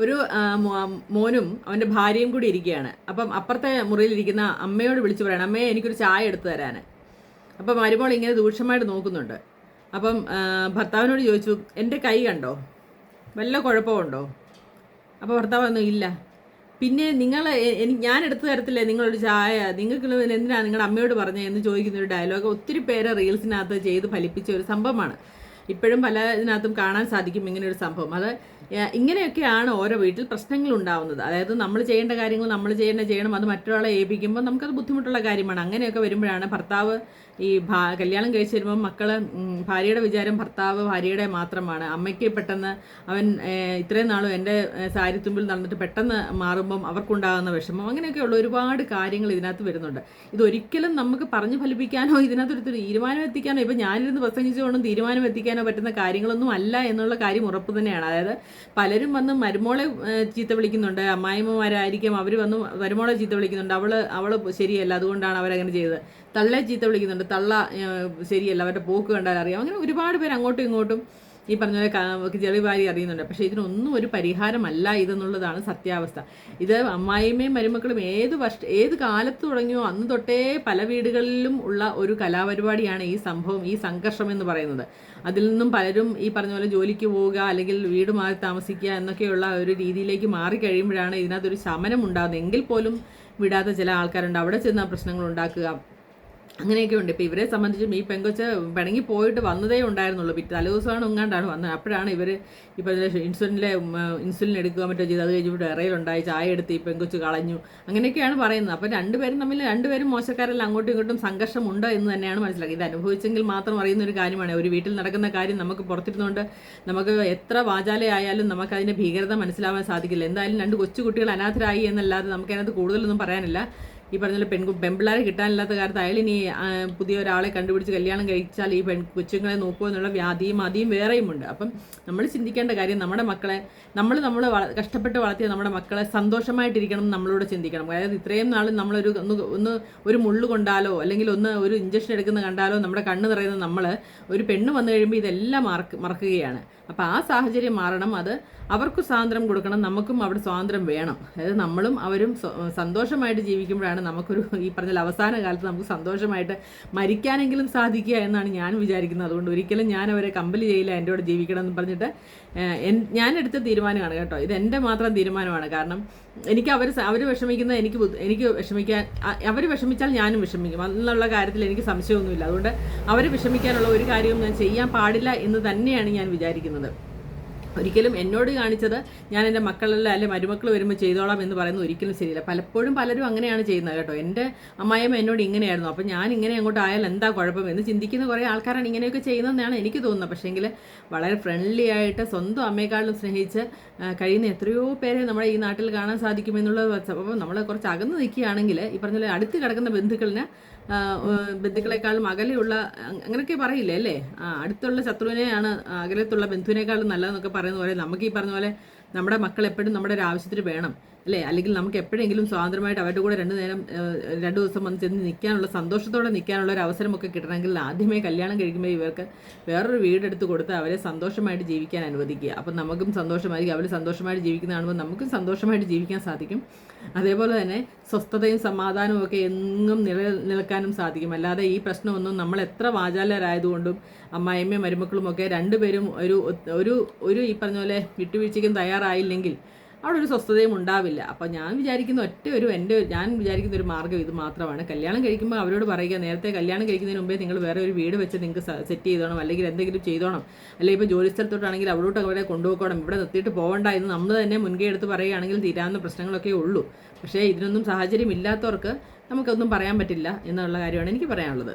ഒരു മോനും അവൻ്റെ ഭാര്യയും കൂടി ഇരിക്കുകയാണ്. അപ്പം അപ്പുറത്തെ മുറിയിലിരിക്കുന്ന അമ്മയോട് വിളിച്ചു പറയണം, അമ്മയെ എനിക്കൊരു ചായ എടുത്തു തരാൻ. അപ്പം മരുമോൾ ഇങ്ങനെ രൂക്ഷമായിട്ട് നോക്കുന്നുണ്ട്. അപ്പം ഭർത്താവിനോട് ചോദിച്ചു, എൻ്റെ കൈ കണ്ടോ, വല്ല കുഴപ്പമുണ്ടോ? അപ്പോൾ ഭർത്താവ് ഒന്നും ഇല്ല. പിന്നെ ഞാൻ എടുത്തു തരത്തില്ലേ നിങ്ങളൊരു ചായ, നിങ്ങൾക്ക് എന്തിനാണ് നിങ്ങളുടെ അമ്മയോട് പറഞ്ഞത് എന്ന് ചോദിക്കുന്ന ഒരു ഡയലോഗ് ഒത്തിരി പേരെ റീൽസിനകത്ത് ചെയ്ത് ഫലിപ്പിച്ച ഒരു സംഭവമാണ്. ഇപ്പോഴും പല ഇതിനകത്തും കാണാൻ സാധിക്കും ഇങ്ങനെ ഒരു സംഭവം. അത് ഇങ്ങനെയൊക്കെയാണ് ഓരോ വീട്ടിൽ പ്രശ്നങ്ങൾ ഉണ്ടാവുന്നത്. അതായത് നമ്മൾ ചെയ്യേണ്ട കാര്യങ്ങൾ നമ്മൾ ചെയ്യണം, അത് മറ്റൊരാളെ ഏൽപ്പിക്കുമ്പോൾ നമുക്കത് ബുദ്ധിമുട്ടുള്ള കാര്യമാണ്. അങ്ങനെയൊക്കെ വരുമ്പോഴാണ് ഭർത്താവ് കല്യാണം കഴിച്ച് വരുമ്പോൾ ഭാര്യയുടെ വിചാരം ഭർത്താവ് ഭാര്യയുടെ മാത്രമാണ്. അമ്മയ്ക്ക് പെട്ടെന്ന് അവൻ ഇത്രയും നാളും എൻ്റെ സാരിത്തുമ്പിൽ നടന്നിട്ട് പെട്ടെന്ന് മാറുമ്പം അവർക്കുണ്ടാകുന്ന വിഷമം, അങ്ങനെയൊക്കെയുള്ള ഒരുപാട് കാര്യങ്ങൾ ഇതിനകത്ത് വരുന്നുണ്ട്. ഇതൊരിക്കലും നമുക്ക് പറഞ്ഞു ഫലിപ്പിക്കാനോ ഇതിനകത്തൊരു തീരുമാനം എത്തിക്കാനോ, ഇപ്പം ഞാനിരുന്ന് പ്രസംഗിച്ചുകൊണ്ടും തീരുമാനം എത്തിക്കാനോ പറ്റുന്ന കാര്യങ്ങളൊന്നും അല്ല എന്നുള്ള കാര്യം ഉറപ്പ് തന്നെയാണ്. അതായത് പലരും വന്ന് മരുമോളെ ചീത്ത വിളിക്കുന്നുണ്ട്, അമ്മായിമ്മമാരായിരിക്കും, അവർ വന്ന് മരുമോളെ ചീത്ത വിളിക്കുന്നുണ്ട്, അവള് ശരിയല്ല അതുകൊണ്ടാണ് അവരങ്ങനെ ചെയ്തത്. തള്ളയെ ചീത്ത വിളിക്കുന്നുണ്ട്, തള്ള ശരിയല്ല, അവരുടെ പോക്ക് കണ്ടാൽ അറിയാം. അങ്ങനെ ഒരുപാട് പേര് അങ്ങോട്ടും ഇങ്ങോട്ടും ഈ പറഞ്ഞ പോലെ ചെളിവാരി അറിയുന്നുണ്ട്. പക്ഷേ ഇതിനൊന്നും ഒരു പരിഹാരമല്ല ഇതെന്നുള്ളതാണ് സത്യാവസ്ഥ. ഇത് അമ്മായിമ്മയും മരുമക്കളും ഏത് കാലത്ത് തുടങ്ങിയോ അന്ന് തൊട്ടേ പല വീടുകളിലും ഉള്ള ഒരു കലാപരിപാടിയാണ് ഈ സംഭവം, ഈ സംഘർഷം എന്ന് പറയുന്നത്. അതിൽ നിന്നും പലരും ഈ പറഞ്ഞ പോലെ ജോലിക്ക് പോവുക അല്ലെങ്കിൽ വീട് മാറി താമസിക്കുക എന്നൊക്കെയുള്ള ഒരു രീതിയിലേക്ക് മാറിക്കഴിയുമ്പോഴാണ് ഇതിനകത്തൊരു ശമനം ഉണ്ടാകുന്നത്. എങ്കിൽ പോലും വിടാത്ത ചില ആൾക്കാരുണ്ട്, അവിടെ ചെന്ന് പ്രശ്നങ്ങൾ ഉണ്ടാക്കുക, അങ്ങനെയൊക്കെ ഉണ്ട്. ഇപ്പോൾ ഇവരെ സംബന്ധിച്ചും ഈ പെങ്കൊച്ച് പിണങ്ങി പോയിട്ട് വന്നതേ ഉണ്ടായിരുന്നുള്ളൂ. തലേദിവസമാണ് ഉങ്ങാണ്ടാണ് വന്നത്. അപ്പോഴാണ് ഇവർ ഇപ്പോൾ ഇൻസുലിൻ എടുക്കുക മറ്റോ ചെയ്ത് അത് കഴിഞ്ഞിട്ട് ഇറയിലുണ്ടായി ചായ എടുത്ത് ഈ പെങ്കൊച്ച് കളഞ്ഞു, അങ്ങനെയൊക്കെയാണ് പറയുന്നത്. അപ്പോൾ രണ്ടുപേരും മോശക്കാരെല്ലാം അങ്ങോട്ടും ഇങ്ങോട്ടും സംഘർഷമുണ്ട് എന്ന് തന്നെയാണ് മനസ്സിലാക്കി. ഇത് അനുഭവിച്ചെങ്കിൽ മാത്രം അറിയുന്ന ഒരു കാര്യമാണ്. ഒരു വീട്ടിൽ നടക്കുന്ന കാര്യം നമുക്ക് പുറത്തിരുന്നുകൊണ്ട് നമുക്ക് എത്ര വാചാലയായാലും നമുക്കതിൻ്റെ ഭീകരത മനസ്സിലാവാൻ സാധിക്കില്ല. എന്തായാലും 2 കൊച്ചുകുട്ടികൾ അനാഥരായി എന്നല്ലാതെ നമുക്കതിനകത്ത് കൂടുതലൊന്നും പറയാനില്ല. ഈ പറഞ്ഞ പെൺപിള്ളേരെ കിട്ടാനില്ലാത്ത കാലത്ത് അയാളിനി പുതിയ ഒരാളെ കണ്ടുപിടിച്ച് കല്യാണം കഴിച്ചാൽ ഈ കൊച്ചുങ്ങളെ നോക്കുക എന്നുള്ള അതിയും വേറെയുമുണ്ട്. അപ്പം നമ്മൾ ചിന്തിക്കേണ്ട കാര്യം നമ്മുടെ മക്കളെ നമ്മൾ കഷ്ടപ്പെട്ട് വളർത്തിയ നമ്മുടെ മക്കളെ സന്തോഷമായിട്ടിരിക്കണം നമ്മളോട് ചിന്തിക്കണം. അതായത് ഇത്രയും നാളും നമ്മളൊരു ഒരു മുള്ളു കൊണ്ടാലോ അല്ലെങ്കിൽ ഒരു ഇഞ്ചക്ഷൻ എടുക്കുന്ന കണ്ടാലോ നമ്മുടെ കണ്ണ് നിറയുന്ന നമ്മൾ ഒരു പെണ്ണ് വന്നു കഴിയുമ്പോൾ ഇതെല്ലാം മറക്കുകയാണ്. അപ്പോൾ ആ സാഹചര്യം മാറണം. അത് അവർക്ക് സ്വാതന്ത്ര്യം കൊടുക്കണം, നമുക്കും അവിടെ സ്വാതന്ത്ര്യം വേണം. അതായത് നമ്മളും അവരും സന്തോഷമായിട്ട് ജീവിക്കുമ്പോഴാണ് നമുക്കൊരു ഈ പറഞ്ഞ അവസാന കാലത്ത് നമുക്ക് സന്തോഷമായിട്ട് മരിക്കാനെങ്കിലും സാധിക്കുക എന്നാണ് ഞാൻ വിചാരിക്കുന്നത്. അതുകൊണ്ട് ഒരിക്കലും ഞാൻ അവരെ കമ്പല് ചെയ്യില്ല എൻ്റെ കൂടെ ജീവിക്കണം എന്ന് പറഞ്ഞിട്ട് ഞാനെടുത്ത തീരുമാനമാണ് കേട്ടോ. ഇത് എൻ്റെ മാത്രം തീരുമാനമാണ്. കാരണം എനിക്ക് അവർ വിഷമിക്കുന്നത് എനിക്ക് വിഷമിക്കാൻ, അവർ വിഷമിച്ചാൽ ഞാനും വിഷമിക്കും എന്നുള്ള കാര്യത്തിൽ എനിക്ക് സംശയമൊന്നുമില്ല. അതുകൊണ്ട് അവർ വിഷമിക്കാനുള്ള ഒരു കാര്യവും ഞാൻ ചെയ്യാൻ പാടില്ല എന്ന് തന്നെയാണ് ഞാൻ വിചാരിക്കുന്നത്. ഒരിക്കലും എന്നോട് കാണിച്ചത് ഞാൻ എൻ്റെ മക്കളെല്ലാം അല്ലെ മരുമക്കൾ വരുമ്പോൾ ചെയ്തോളാം എന്ന് പറയുന്നത് ഒരിക്കലും ശരിയില്ല. പലരും അങ്ങനെയാണ് ചെയ്യുന്നത് കേട്ടോ. എൻ്റെ അമ്മായിയമ്മ എന്നോട് ഇങ്ങനെയായിരുന്നു, അപ്പം ഞാൻ ഇങ്ങനെ അങ്ങോട്ട് ആയാൽ എന്താ കുഴപ്പം എന്ന് ചിന്തിക്കുന്ന കുറേ ആൾക്കാരാണ് ഇങ്ങനെയൊക്കെ ചെയ്യുന്നതെന്നാണ് എനിക്ക് തോന്നുന്നത്. പക്ഷേങ്കിൽ വളരെ ഫ്രണ്ട്ലി ആയിട്ട് സ്വന്തം അമ്മയെക്കാളും സ്നേഹിച്ച് കഴിയുന്ന എത്രയോ പേരെ നമ്മുടെ ഈ നാട്ടിൽ കാണാൻ സാധിക്കുമെന്നുള്ളത്. അപ്പം നമ്മൾ കുറച്ച് അകന്ന് നിൽക്കുകയാണെങ്കിൽ ഈ പറഞ്ഞ അടുത്ത് കിടക്കുന്ന ബന്ധുക്കളെക്കാളും അകലെയുള്ള അങ്ങനെയൊക്കെ പറയില്ലേ അല്ലേ, അടുത്തുള്ള ശത്രുവിനെയാണ് അകലത്തുള്ള ബന്ധുവിനേക്കാളും നല്ലതെന്നൊക്കെ പറയുന്ന പോലെ നമുക്ക് ഈ പറഞ്ഞ പോലെ നമ്മുടെ മക്കൾ എപ്പോഴും നമ്മുടെ ഒരു ആവശ്യത്തിന് വേണം അല്ലേ. അല്ലെങ്കിൽ നമുക്ക് എപ്പോഴെങ്കിലും സ്വാതന്ത്ര്യമായിട്ട് അവരുടെ കൂടെ 2 ദിവസം വന്ന് ചെന്ന് നിൽക്കാനുള്ള, സന്തോഷത്തോടെ നിൽക്കാനുള്ള ഒരു അവസരമൊക്കെ കിട്ടണമെങ്കിൽ ആദ്യമേ കല്യാണം കഴിക്കുമ്പോൾ ഇവർക്ക് വേറൊരു വീടെടുത്ത് കൊടുത്ത് അവരെ സന്തോഷമായിട്ട് ജീവിക്കാൻ അനുവദിക്കുക. അപ്പം നമുക്കും സന്തോഷമായിരിക്കും, അവർ സന്തോഷമായിട്ട് ജീവിക്കുന്ന കാണുമ്പോൾ നമുക്കും സന്തോഷമായിട്ട് ജീവിക്കാൻ സാധിക്കും. അതേപോലെ തന്നെ സ്വസ്ഥതയും സമാധാനവും ഒക്കെ എങ്ങും നിലനിൽക്കാനും സാധിക്കും. അല്ലാതെ ഈ പ്രശ്നമൊന്നും നമ്മൾ എത്ര വാചാലരായതുകൊണ്ടും അമ്മായിയമ്മയും മരുമക്കളും ഒക്കെ രണ്ടുപേരും ഒരു ഈ പറഞ്ഞ പോലെ വിട്ടുവീഴ്ചയ്ക്കും തയ്യാറായില്ലെങ്കിൽ അവിടെ ഒരു സ്വസ്ഥതയും ഉണ്ടാവില്ല. അപ്പോൾ ഞാൻ വിചാരിക്കുന്ന ഞാൻ വിചാരിക്കുന്ന ഒരു മാർഗ്ഗം ഇത് മാത്രമാണ്. കല്യാണം കഴിക്കുമ്പോൾ അവരോട് പറയുക, നേരത്തെ കല്യാണം കഴിക്കുന്നതിന് മുമ്പേ നിങ്ങൾ വേറെ ഒരു വീട് വെച്ച് നിങ്ങൾക്ക് സെറ്റ് ചെയ്തോണം, അല്ലെങ്കിൽ എന്തെങ്കിലും ചെയ്തോണം, അല്ലെങ്കിൽ ഇപ്പോൾ ജോലി സ്ഥലത്തോട്ടാണെങ്കിൽ അവിടോട്ട് അവരെ കൊണ്ടുപോകണം, ഇവിടെ നിർത്തിയിട്ട് പോകണ്ട എന്ന് നമ്മൾ തന്നെ മുൻകൈ എടുത്ത് പറയുകയാണെങ്കിൽ തീരാവുന്ന പ്രശ്നങ്ങളൊക്കെ ഉള്ളൂ. പക്ഷേ ഇതിനൊന്നും സാഹചര്യം ഇല്ലാത്തവർക്ക് നമുക്കൊന്നും പറയാൻ പറ്റില്ല എന്നുള്ള കാര്യമാണ് എനിക്ക് പറയാനുള്ളത്.